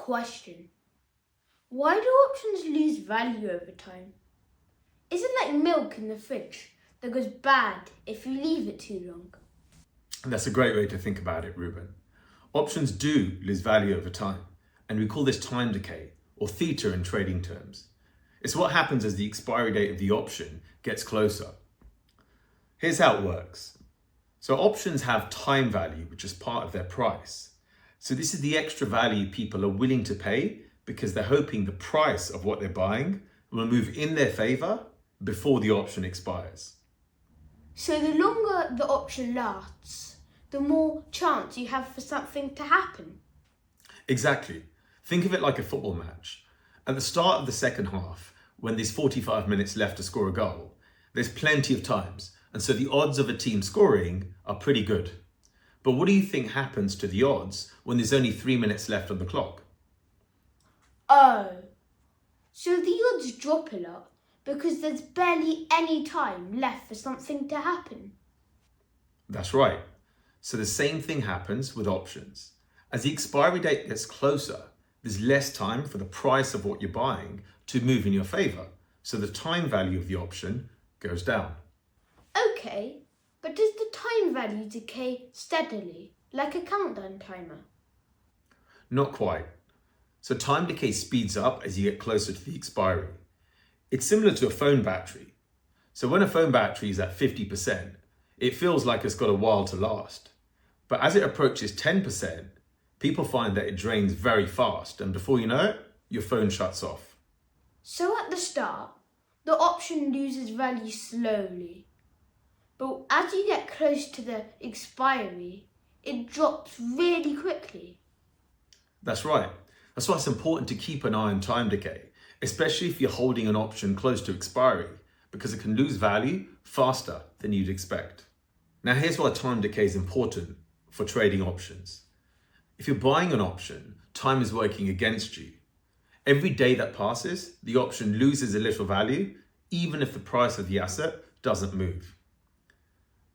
question. Why do options lose value over time? Is it like milk in the fridge that goes bad if you leave it too long? And that's a great way to think about it, Ruben. Options do lose value over time, and we call this time decay, or theta in trading terms. It's what happens as the expiry date of the option gets closer. Here's how it works. So options have time value, which is part of their price. So this is the extra value people are willing to pay because they're hoping the price of what they're buying will move in their favor before the option expires. So the longer the option lasts, the more chance you have for something to happen. Exactly. Think of it like a football match. At the start of the second half, when there's 45 minutes left to score a goal, there's plenty of times, and so the odds of a team scoring are pretty good. But what do you think happens to the odds when there's only 3 minutes left on the clock? Oh, so the odds drop a lot because there's barely any time left for something to happen. That's right. So the same thing happens with options. As the expiry date gets closer, there's less time for the price of what you're buying to move in your favor. So the time value of the option goes down. Okay, but does the time value decay steadily, like a countdown timer? Not quite. So time decay speeds up as you get closer to the expiry. It's similar to a phone battery. So when a phone battery is at 50%, it feels like it's got a while to last. But as it approaches 10%, people find that it drains very fast, and before you know it, your phone shuts off. So at the start, the option loses value slowly. But as you get close to the expiry, it drops really quickly. That's right. That's why it's important to keep an eye on time decay, especially if you're holding an option close to expiry, because it can lose value faster than you'd expect. Now here's why time decay is important for trading options. If you're buying an option, time is working against you. Every day that passes, the option loses a little value, even if the price of the asset doesn't move.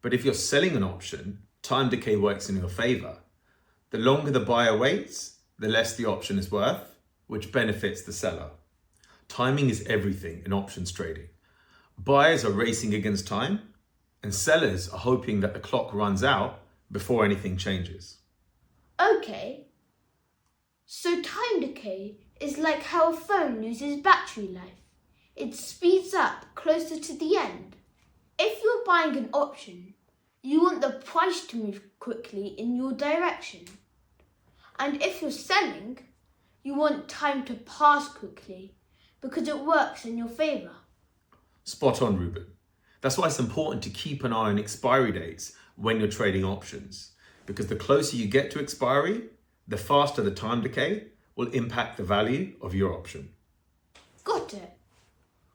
But if you're selling an option, time decay works in your favor. The longer the buyer waits, the less the option is worth, which benefits the seller. Timing is everything in options trading. Buyers are racing against time, and sellers are hoping that the clock runs out before anything changes. Okay, so time decay is like how a phone loses battery life. It speeds up closer to the end. If you're buying an option, you want the price to move quickly in your direction. And if you're selling, you want time to pass quickly because it works in your favour. Spot on, Ruben. That's why it's important to keep an eye on expiry dates when you're trading options, because the closer you get to expiry, the faster the time decay will impact the value of your option. Got it.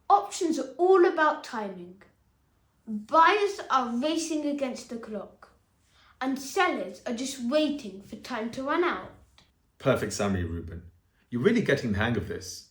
Options are all about timing. Buyers are racing against the clock, and sellers are just waiting for time to run out. Perfect summary, Ruben. You're really getting the hang of this.